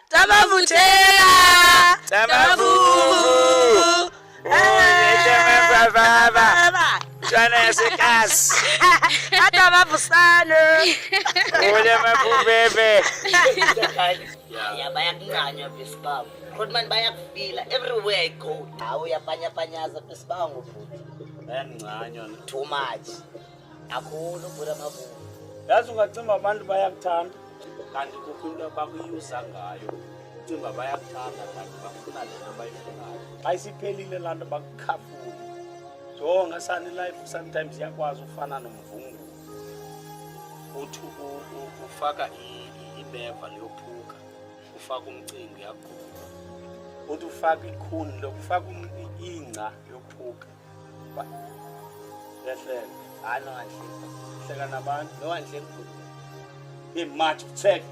Tamavuthela. Tamavuvu. Baba. Jana yasekhasi. Atamavusana. Ule mabubebe. Ya bayakuncanywa besibaba. Rodman bayakufila everywhere I go. Hawu yapanyapanyaza besibaba futhi. Bayancanywa. Too much. Akho bura mabubu. Yazi ungacimba abantu bayakuthanda kanti kukho into bakuyuza ngayo. Ucimba bayakuthanda kanti bafuna lento bayifunayo. Xa isiphelile laa nto bakukhafula. So ngasani life sometimes iyakwazi ufana nomvungu. Uthi ufaka imeva leyophuka. Ufaka umcingo yakhona. Uthi ufaka ikhuni lokufaka ingca yophuka. Yahleka. Ano anhle. Hleka nabantu. No anhle. Image check.